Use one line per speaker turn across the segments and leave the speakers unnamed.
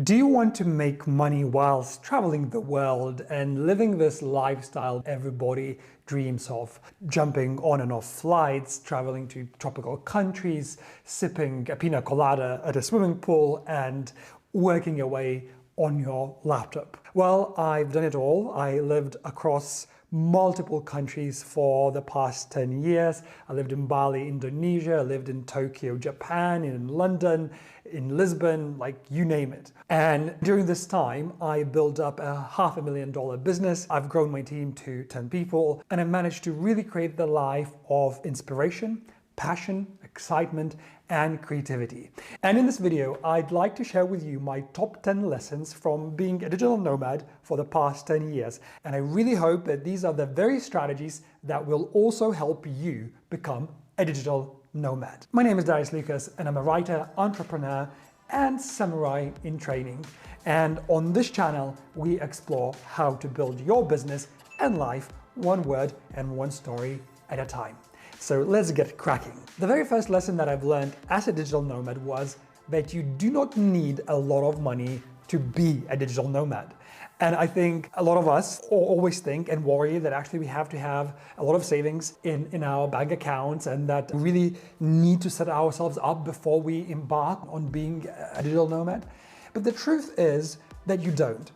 Do you want to make money whilst traveling the world and living this lifestyle everybody dreams of? Jumping on and off flights, traveling to tropical countries, sipping a pina colada at a swimming pool, and working away on your laptop. Well, I've done it all. I lived across multiple countries for the past 10 years. I lived in Bali, Indonesia, I lived in Tokyo, Japan, in London, in Lisbon, like you name it. And during this time, I built up a $500,000 business. I've grown my team to 10 people, and I managed to really create the life of inspiration, passion, excitement, and creativity. And in this video, I'd like to share with you my top 10 lessons from being a digital nomad for the past 10 years. And I really hope that these are the very strategies that will also help you become a digital nomad. My name is Darius Lucas, and I'm a writer, entrepreneur, and samurai in training. And on this channel, we explore how to build your business and life one word and one story at a time. So let's get cracking. The very first lesson that I've learned as a digital nomad was that you do not need a lot of money to be a digital nomad. And I think a lot of us always think and worry that actually we have to have a lot of savings in our bank accounts, and that we really need to set ourselves up before we embark on being a digital nomad. But the truth is that you don't.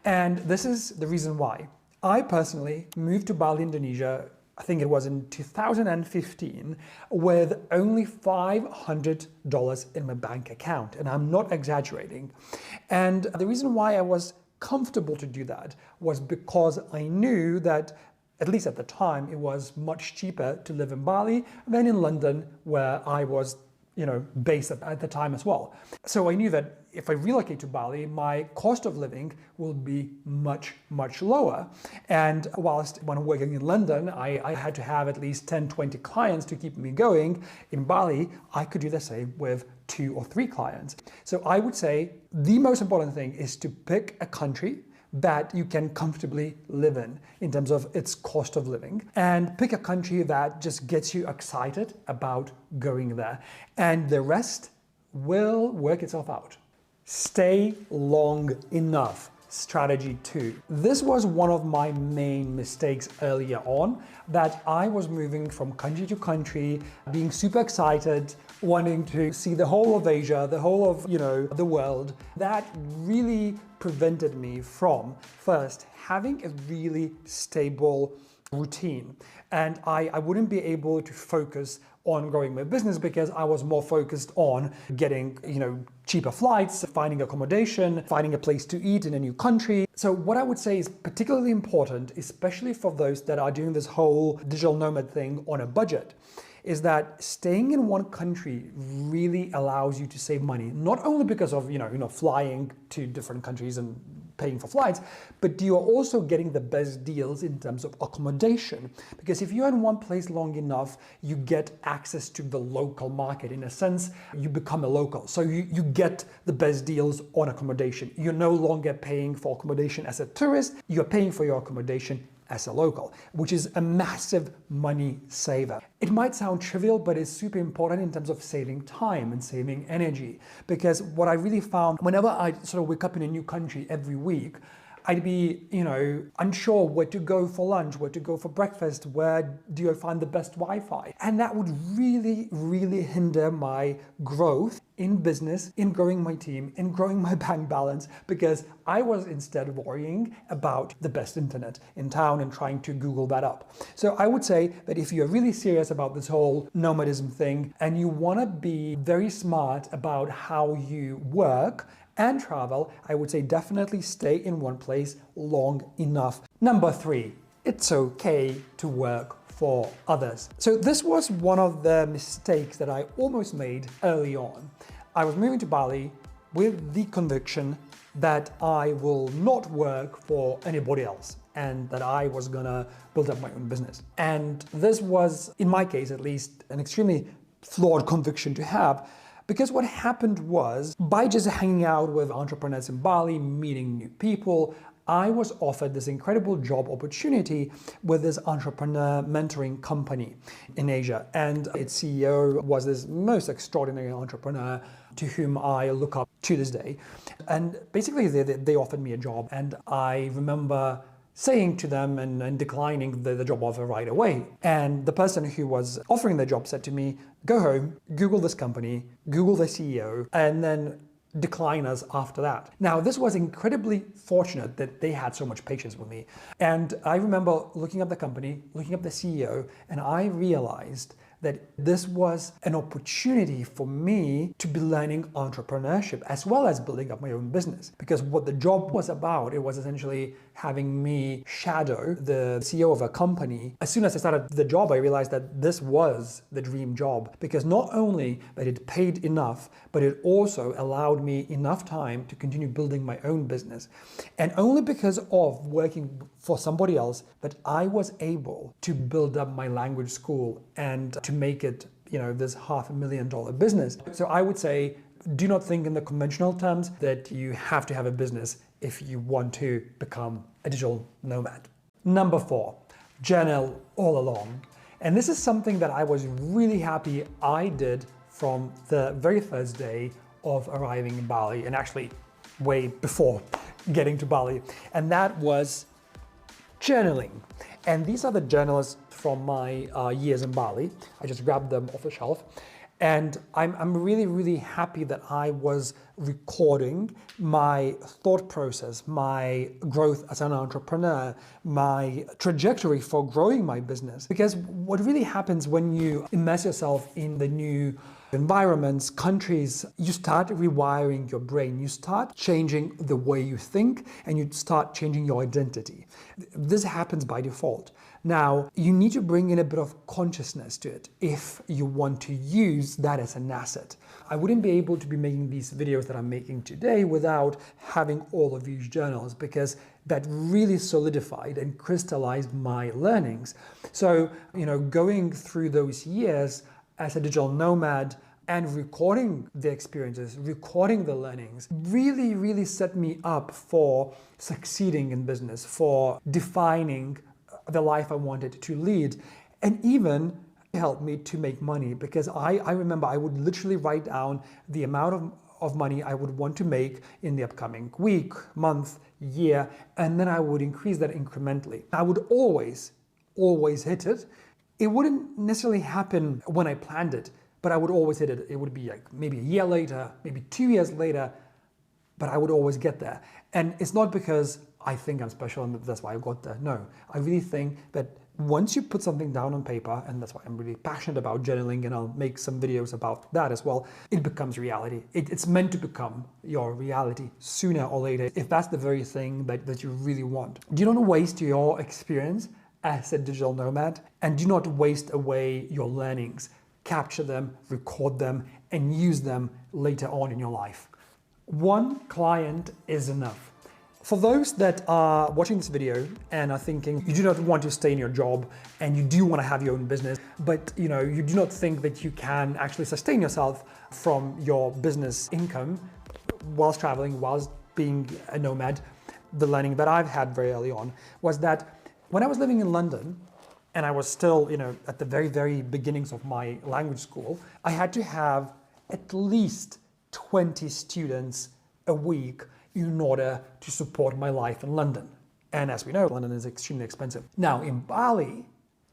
And this is the reason why. I personally moved to Bali, Indonesia, I think it was in 2015, with only $500 in my bank account. And I'm not exaggerating. And the reason why I was comfortable to do that was because I knew that, at least at the time, it was much cheaper to live in Bali than in London, where I was based at the time as well. So I knew that if I relocate to Bali, my cost of living will be much, much lower. And whilst when working in London, I had to have at least 10, 20 clients to keep me going, in Bali, I could do the same with 2 or 3 clients. So I would say the most important thing is to pick a country that you can comfortably live in terms of its cost of living, and pick a country that just gets you excited about going there, and the rest will work itself out. Stay long enough. Strategy 2. This was one of my main mistakes earlier on, that I was moving from country to country, being super excited, wanting to see the whole of Asia, the whole of, the world. That really prevented me from, first, having a really stable routine. And I wouldn't be able to focus on growing my business because I was more focused on getting, cheaper flights, finding accommodation, finding a place to eat in a new country. So what I would say is particularly important, especially for those that are doing this whole digital nomad thing on a budget, is that staying in one country really allows you to save money, not only because of flying to different countries and paying for flights, but you're also getting the best deals in terms of accommodation. Because if you're in one place long enough, you get access to the local market. In a sense, you become a local. So you get the best deals on accommodation. You're no longer paying for accommodation as a tourist, you're paying for your accommodation as a local, which is a massive money saver. It might sound trivial, but it's super important in terms of saving time and saving energy. Because what I really found, whenever I sort of wake up in a new country every week, I'd be, unsure where to go for lunch, where to go for breakfast, where do I find the best Wi-Fi? And that would really, really hinder my growth in business, in growing my team, in growing my bank balance, because I was instead worrying about the best internet in town and trying to Google that up. So I would say that if you're really serious about this whole nomadism thing and you want to be very smart about how you work and travel, I would say definitely stay in one place long enough. Number 3, it's okay to work for others. So this was one of the mistakes that I almost made early on. I was moving to Bali with the conviction that I will not work for anybody else and that I was gonna build up my own business. And this was, in my case at least, an extremely flawed conviction to have. Because what happened was, by just hanging out with entrepreneurs in Bali, meeting new people, I was offered this incredible job opportunity with this entrepreneur mentoring company in Asia. And its CEO was this most extraordinary entrepreneur to whom I look up to this day. And basically they offered me a job, and I remember saying to them and declining the job offer right away. And the person who was offering the job said to me, go home, Google this company, Google the CEO, and then decline us after that. Now, this was incredibly fortunate that they had so much patience with me. And I remember looking up the company, looking up the CEO, and I realized that this was an opportunity for me to be learning entrepreneurship as well as building up my own business. Because what the job was about, it was essentially having me shadow the CEO of a company. As soon as I started the job, I realized that this was the dream job, because not only that it paid enough, but it also allowed me enough time to continue building my own business. And only because of working for somebody else, that I was able to build up my language school and to make it, this $500,000 business. So I would say, do not think in the conventional terms that you have to have a business if you want to become a digital nomad. Number 4, journal all along. And this is something that I was really happy I did from the very first day of arriving in Bali, and actually way before getting to Bali. And that was journaling. And these are the journals from my years in Bali. I just grabbed them off the shelf. And I'm really, really happy that I was recording my thought process, my growth as an entrepreneur, my trajectory for growing my business. Because what really happens when you immerse yourself in the new environments, countries, you start rewiring your brain, you start changing the way you think, and you start changing your identity. This happens by default. Now, you need to bring in a bit of consciousness to it if you want to use that as an asset. I wouldn't be able to be making these videos that I'm making today without having all of these journals, because that really solidified and crystallized my learnings. So, going through those years as a digital nomad and recording the experiences, recording the learnings, really, really set me up for succeeding in business, for defining the life I wanted to lead, and even helped me to make money, because I remember I would literally write down the amount of money I would want to make in the upcoming week, month, year, and then I would increase that incrementally. I would always hit it. It wouldn't necessarily happen when I planned it, but I would always hit it. It would be like maybe a year later, maybe 2 years later, but I would always get there. And it's not because I think I'm special and that's why I got there. No, I really think that once you put something down on paper, and that's why I'm really passionate about journaling, and I'll make some videos about that as well, it becomes reality. It's meant to become your reality sooner or later, if that's the very thing that you really want. Do not waste your experience as a digital nomad, and do not waste away your learnings. Capture them, record them, and use them later on in your life. One client is enough. For those that are watching this video and are thinking you do not want to stay in your job and you do want to have your own business, but you do not think that you can actually sustain yourself from your business income whilst traveling, whilst being a nomad, the learning that I've had very early on was that when I was living in London, and I was still, at the very, very beginnings of my language school, I had to have at least 20 students a week in order to support my life in London. And as we know, London is extremely expensive. Now, in Bali,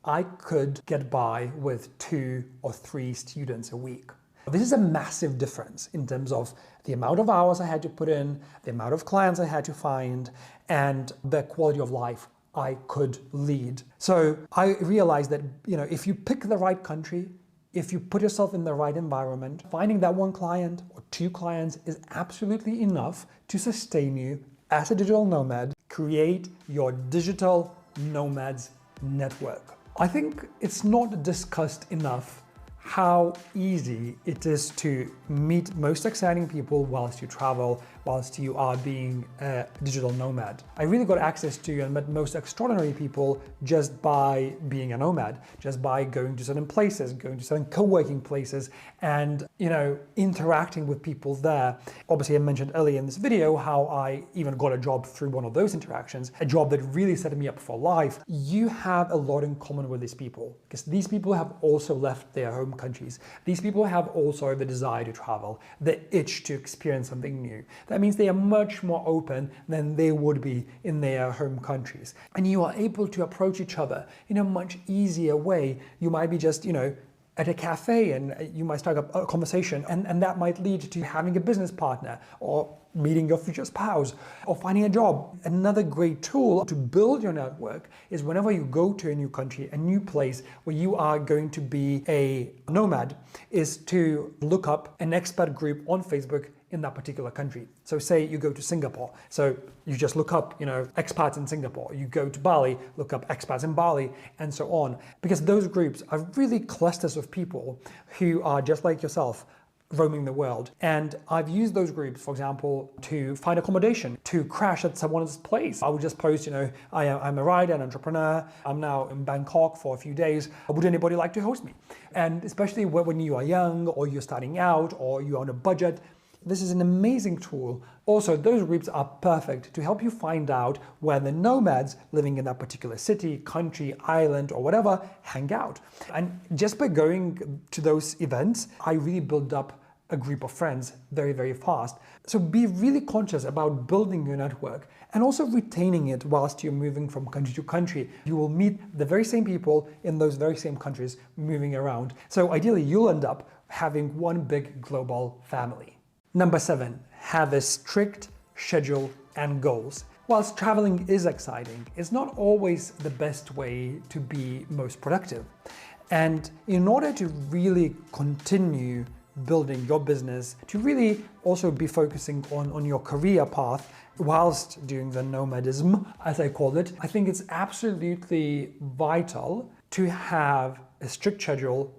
I could get by with 2 or 3 students a week. This is a massive difference in terms of the amount of hours I had to put in, the amount of clients I had to find, and the quality of life I could lead. So I realized that, if you pick the right country, if you put yourself in the right environment, finding that 1 client or 2 clients is absolutely enough to sustain you as a digital nomad. Create your digital nomads network. I think it's not discussed enough how easy it is to meet most exciting people whilst you travel, whilst you are being a digital nomad. I really got access to and met most extraordinary people just by being a nomad, just by going to certain places, going to certain co-working places, and interacting with people there. Obviously, I mentioned earlier in this video how I even got a job through one of those interactions, a job that really set me up for life. You have a lot in common with these people because these people have also left their home countries. These people have also the desire to travel, the itch to experience something new. That means they are much more open than they would be in their home countries. And you are able to approach each other in a much easier way. You might be just, at a cafe and you might start a conversation and that might lead to having a business partner or meeting your future spouse or finding a job. Another great tool to build your network is whenever you go to a new country, a new place where you are going to be a nomad, is to look up an expat group on Facebook in that particular country. So say you go to Singapore, so you just look up, expats in Singapore. You go to Bali, look up expats in Bali, and so on. Because those groups are really clusters of people who are just like yourself, roaming the world. And I've used those groups, for example, to find accommodation, to crash at someone's place. I would just post, I'm a rider, an entrepreneur. I'm now in Bangkok for a few days. Would anybody like to host me? And especially when you are young or you're starting out or you're on a budget, this is an amazing tool. Also, those groups are perfect to help you find out where the nomads living in that particular city, country, island, or whatever hang out. And just by going to those events, I really built up a group of friends very, very fast. So be really conscious about building your network and also retaining it whilst you're moving from country to country. You will meet the very same people in those very same countries moving around. So ideally, you'll end up having one big global family. Number 7, have a strict schedule and goals. Whilst traveling is exciting, it's not always the best way to be most productive. And in order to really continue building your business, to really also be focusing on your career path whilst doing the nomadism, as I call it, I think it's absolutely vital to have a strict schedule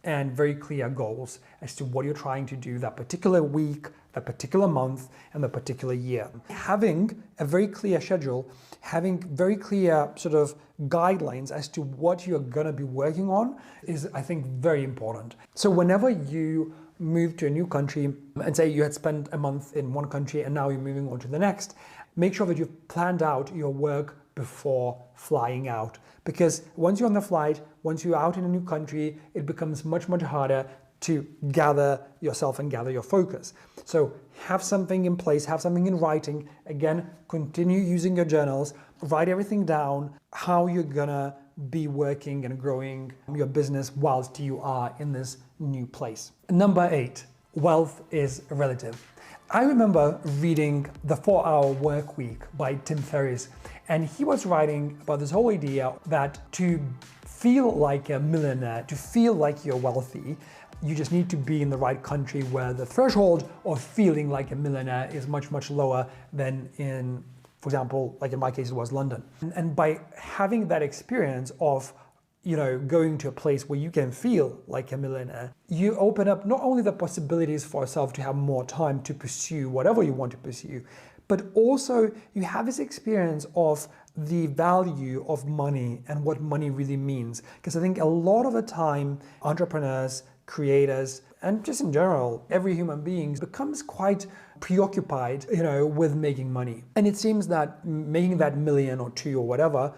and very clear goals as to what you're trying to do that particular week, that particular month, and the particular year. Having a very clear schedule, having very clear sort of guidelines as to what you're gonna be working on is, I think, very important. So whenever you move to a new country and say you had spent a month in one country and now you're moving on to the next, make sure that you've planned out your work before flying out. Because once you're on the flight, once you're out in a new country, it becomes much, much harder to gather yourself and gather your focus. So have something in place, have something in writing. Again, continue using your journals, write everything down, how you're gonna be working and growing your business whilst you are in this new place. Number 8, wealth is relative. I remember reading The 4-Hour Work Week by Tim Ferriss, and he was writing about this whole idea that to feel like a millionaire, to feel like you're wealthy, you just need to be in the right country where the threshold of feeling like a millionaire is much, much lower than in, for example, like in my case, it was London. And by having that experience of going to a place where you can feel like a millionaire, you open up not only the possibilities for yourself to have more time to pursue whatever you want to pursue, but also you have this experience of the value of money and what money really means. Because I think a lot of the time, entrepreneurs, creators, and just in general, every human being becomes quite preoccupied, with making money. And it seems that making that million or two or whatever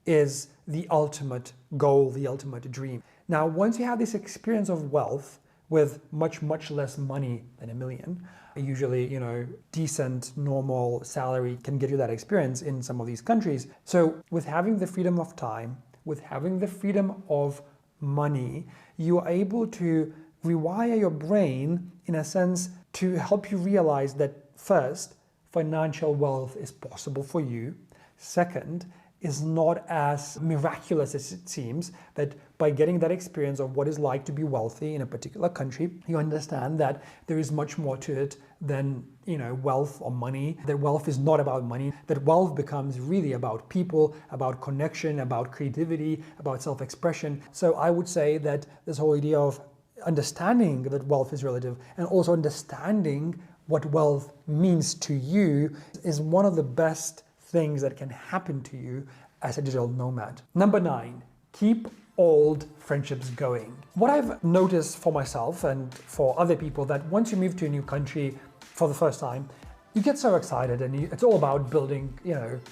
is the ultimate goal, the ultimate dream. Now, once you have this experience of wealth with much, much less money than a million, usually, decent, normal salary can get you that experience in some of these countries. So with having the freedom of time, with having the freedom of money, you are able to rewire your brain in a sense to help you realize that first, financial wealth is possible for you. Second, is not as miraculous as it seems, that by getting that experience of what it's like to be wealthy in a particular country, you understand that there is much more to it than, wealth or money, that wealth is not about money, that wealth becomes really about people, about connection, about creativity, about self-expression. So I would say that this whole idea of understanding that wealth is relative and also understanding what wealth means to you is one of the best things that can happen to you as a digital nomad. Number 9, keep old friendships going. What I've noticed for myself and for other people, that once you move to a new country for the first time, you get so excited and it's all about building,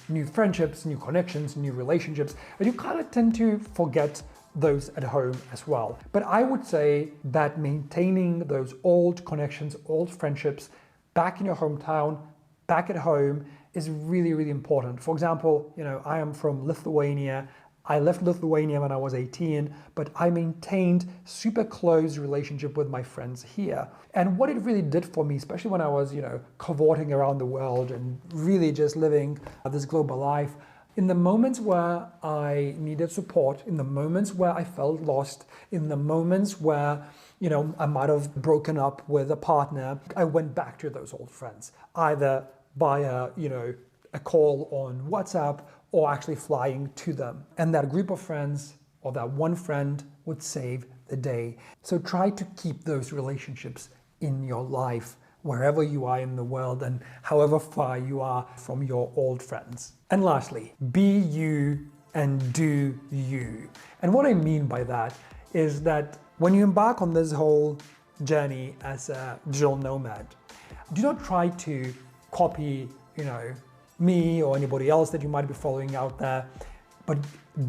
new friendships, new connections, new relationships, and you kind of tend to forget those at home as well. But I would say that maintaining those old connections, old friendships back in your hometown, back at home, is really, really important. For example, I am from Lithuania. I left Lithuania when I was 18, but I maintained super close relationship with my friends here. And what it really did for me, especially when I was, cavorting around the world and really just living this global life, in the moments where I needed support, in the moments where I felt lost, in the moments where, I might have broken up with a partner, I went back to those old friends, either via, a call on WhatsApp or actually flying to them. And that group of friends or that one friend would save the day. So try to keep those relationships in your life, wherever you are in the world and however far you are from your old friends. And lastly, be you and do you. And what I mean by that is that when you embark on this whole journey as a digital nomad, do not try to copy, me or anybody else that you might be following out there, but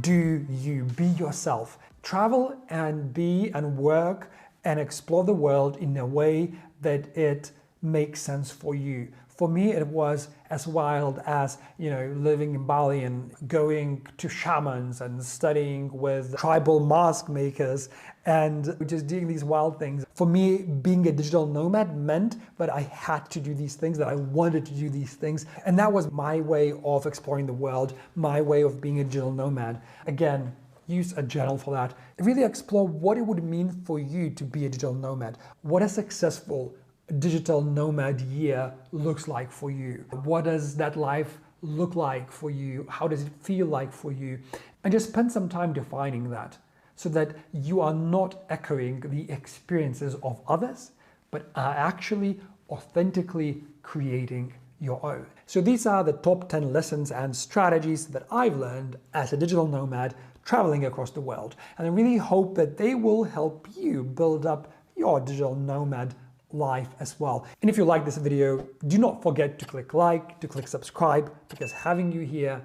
do you, be yourself. Travel and be and work and explore the world in a way that it makes sense for you. For me, it was as wild as, living in Bali and going to shamans and studying with tribal mask makers and just doing these wild things. For me, being a digital nomad meant that I had to do these things, that I wanted to do these things. And that was my way of exploring the world, my way of being a digital nomad. Again, use a journal for that. Really explore what it would mean for you to be a digital nomad. What a successful digital nomad year looks like for you. What does that life look like for you? How does it feel like for you? And just spend some time defining that so that you are not echoing the experiences of others, but are actually authentically creating your own. So these are the top 10 lessons and strategies that I've learned as a digital nomad traveling across the world. And I really hope that they will help you build up your digital nomad life as well. And if you like this video, do not forget to click like, to click subscribe, because having you here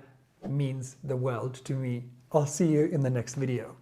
means the world to me. I'll see you in the next video.